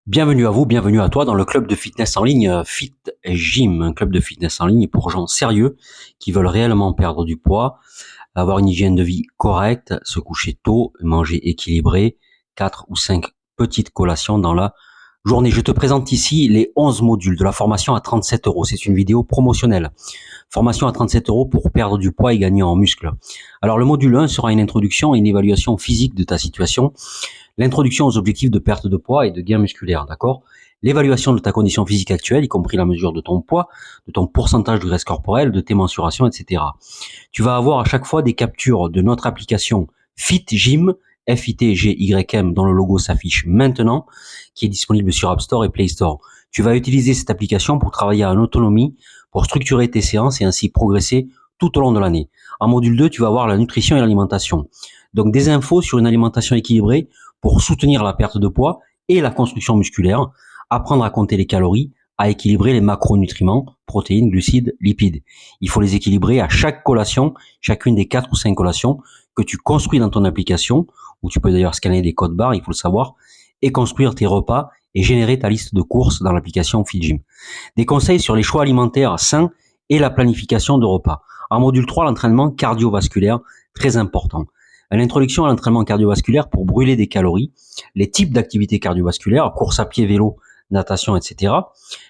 Bienvenue à vous, bienvenue à toi dans le club de fitness en ligne Fit Gym, un club de fitness en ligne pour gens sérieux qui veulent réellement perdre du poids, avoir une hygiène de vie correcte, se coucher tôt, manger équilibré, 4 ou 5 petites collations dans la journée. Je te présente ici les 11 modules de la formation à 37 euros. C'est une vidéo promotionnelle. Formation à 37 euros pour perdre du poids et gagner en muscle. Alors le module 1 sera une introduction et une évaluation physique de ta situation. L'introduction aux objectifs de perte de poids et de gain musculaire, d'accord? L'évaluation de ta condition physique actuelle, y compris la mesure de ton poids, de ton pourcentage de graisse corporelle, de tes mensurations, etc. Tu vas avoir à chaque fois des captures de notre application Fit Gym, FITGYM, dont le logo s'affiche maintenant, qui est disponible sur App Store et Play Store. Tu vas utiliser cette application pour travailler en autonomie, pour structurer tes séances et ainsi progresser tout au long de l'année. En module 2, tu vas avoir la nutrition et l'alimentation. Donc des infos sur une alimentation équilibrée pour soutenir la perte de poids et la construction musculaire, apprendre à compter les calories, à équilibrer les macronutriments, protéines, glucides, lipides. Il faut les équilibrer à chaque collation, chacune des 4 ou 5 collations que tu construis dans ton application, où tu peux d'ailleurs scanner des codes barres, il faut le savoir, et construire tes repas et générer ta liste de courses dans l'application FitGym. Des conseils sur les choix alimentaires sains et la planification de repas. En module 3, l'entraînement cardiovasculaire, très important. L'introduction à l'entraînement cardiovasculaire pour brûler des calories, les types d'activités cardiovasculaires, course à pied, vélo, natation, etc.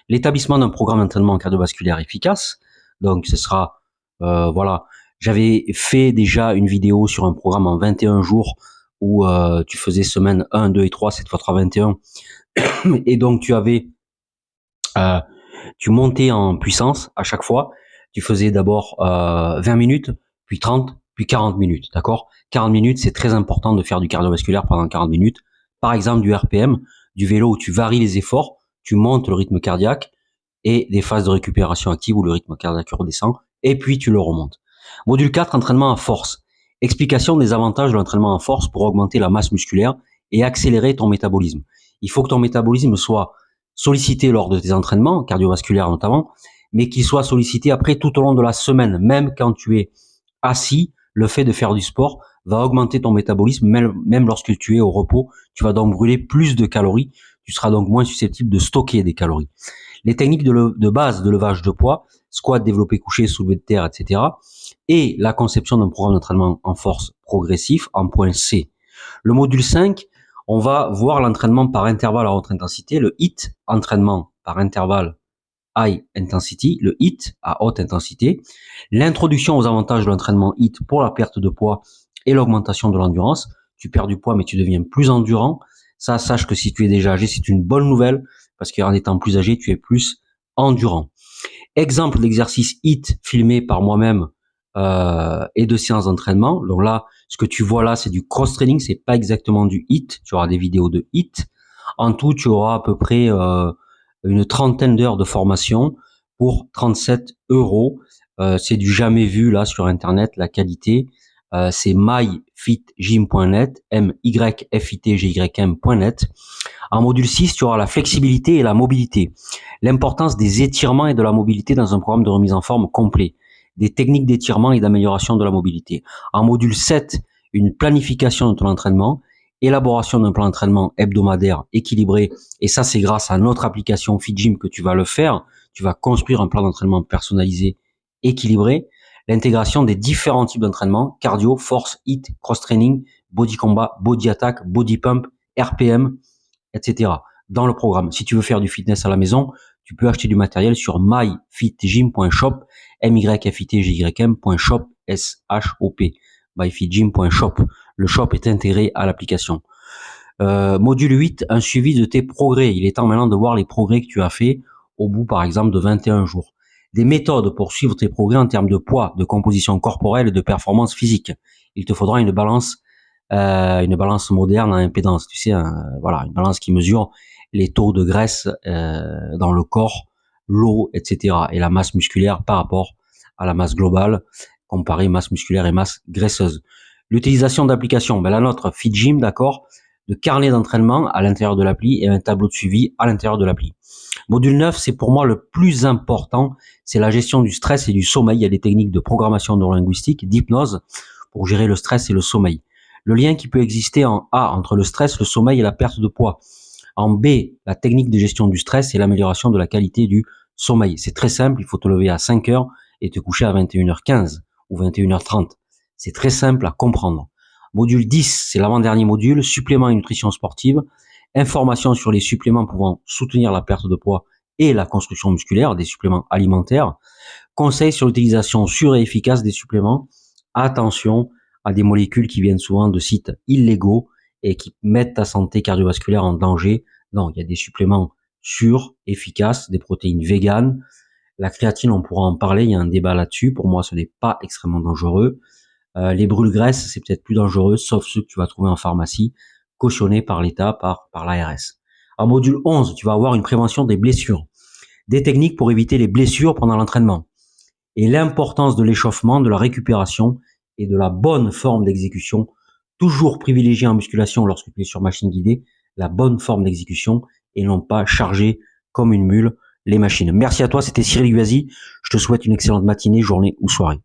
L'établissement d'un programme d'entraînement cardiovasculaire efficace. Donc, ce sera, voilà, j'avais fait déjà une vidéo sur un programme en 21 jours où tu faisais semaine 1, 2 et 3, cette fois 3, 21. Et donc, euh, tu montais en puissance à chaque fois. Tu faisais d'abord 20 minutes, puis 30, puis 40 minutes, d'accord? 40 minutes, c'est très important de faire du cardiovasculaire pendant 40 minutes. Par exemple, du RPM, du vélo où tu varies les efforts, tu montes le rythme cardiaque et des phases de récupération active où le rythme cardiaque redescend et puis tu le remontes. Module 4, entraînement en force. Explication des avantages de l'entraînement en force pour augmenter la masse musculaire et accélérer ton métabolisme. Il faut que ton métabolisme soit sollicité lors de tes entraînements, cardiovasculaires notamment, mais qu'il soit sollicité après tout au long de la semaine, même quand tu es assis, le fait de faire du sport va augmenter ton métabolisme, même lorsque tu es au repos. Tu vas donc brûler plus de calories, tu seras donc moins susceptible de stocker des calories. Les techniques de base de levage de poids, squat, développé couché, soulevé de terre, etc. Et la conception d'un programme d'entraînement en force progressif en point C. Le module 5, on va voir l'entraînement par intervalle à haute intensité, le HIIT, entraînement par intervalle high intensity, le HIIT à haute intensité, l'introduction aux avantages de l'entraînement HIIT pour la perte de poids et l'augmentation de l'endurance. Tu perds du poids mais tu deviens plus endurant. Ça, sache que si tu es déjà âgé, c'est une bonne nouvelle parce qu'en étant plus âgé, tu es plus endurant. Exemple d'exercice HIIT filmé par moi-même et de séances d'entraînement. Donc là, ce que tu vois là, c'est du cross-training, c'est pas exactement du HIIT. Tu auras des vidéos de HIIT. En tout, tu auras à peu près une trentaine d'heures de formation pour 37 euros. C'est du jamais vu là sur Internet, la qualité. C'est myfitgym.net, myfitgym.net. En module 6, tu auras la flexibilité et la mobilité. L'importance des étirements et de la mobilité dans un programme de remise en forme complet. Des techniques d'étirement et d'amélioration de la mobilité. En module 7, une planification de ton entraînement, élaboration d'un plan d'entraînement hebdomadaire équilibré. Et ça, c'est grâce à notre application FitGym que tu vas le faire. Tu vas construire un plan d'entraînement personnalisé, équilibré. L'intégration des différents types d'entraînement, cardio, force, HIIT, cross-training, body combat, body attack, body pump, RPM, etc. dans le programme. Si tu veux faire du fitness à la maison, tu peux acheter du matériel sur myfitgym.shop, myfitgym.shop, S-H-O-P, myfitgym.shop. Le shop est intégré à l'application. Module 8, un suivi de tes progrès. Il est temps maintenant de voir les progrès que tu as fait au bout, par exemple, de 21 jours. Des méthodes pour suivre tes progrès en termes de poids, de composition corporelle et de performance physique. Il te faudra une balance moderne à impédance, tu sais, voilà, une balance qui mesure les taux de graisse dans le corps, l'eau, etc. et la masse musculaire par rapport à la masse globale, comparer masse musculaire et masse graisseuse. L'utilisation d'applications, la nôtre FitGym, d'accord, de carnet d'entraînement à l'intérieur de l'appli et un tableau de suivi à l'intérieur de l'appli. Module 9, c'est pour moi le plus important, c'est la gestion du stress et du sommeil. Il y a des techniques de programmation neurolinguistique, d'hypnose pour gérer le stress et le sommeil. Le lien qui peut exister en A entre le stress, le sommeil et la perte de poids. En B, la technique de gestion du stress et l'amélioration de la qualité du sommeil. C'est très simple, il faut te lever à 5 heures et te coucher à 21h15 ou 21h30. C'est très simple à comprendre. Module 10, c'est l'avant-dernier module, suppléments et nutrition sportive, information sur les suppléments pouvant soutenir la perte de poids et la construction musculaire, des suppléments alimentaires, conseils sur l'utilisation sûre et efficace des suppléments, attention à des molécules qui viennent souvent de sites illégaux et qui mettent ta santé cardiovasculaire en danger. Non, il y a des suppléments sûrs, efficaces, des protéines véganes. La créatine, on pourra en parler, il y a un débat là-dessus. Pour moi, ce n'est pas extrêmement dangereux. Les brûle-graisses, c'est peut-être plus dangereux, sauf ceux que tu vas trouver en pharmacie, cautionnés par l'État, par l'ARS. En module 11, tu vas avoir une prévention des blessures, des techniques pour éviter les blessures pendant l'entraînement, et l'importance de l'échauffement, de la récupération et de la bonne forme d'exécution. Toujours privilégier en musculation lorsque tu es sur machine guidée, la bonne forme d'exécution et non pas charger comme une mule les machines. Merci à toi, c'était Cyril Guazi. Je te souhaite une excellente matinée, journée ou soirée.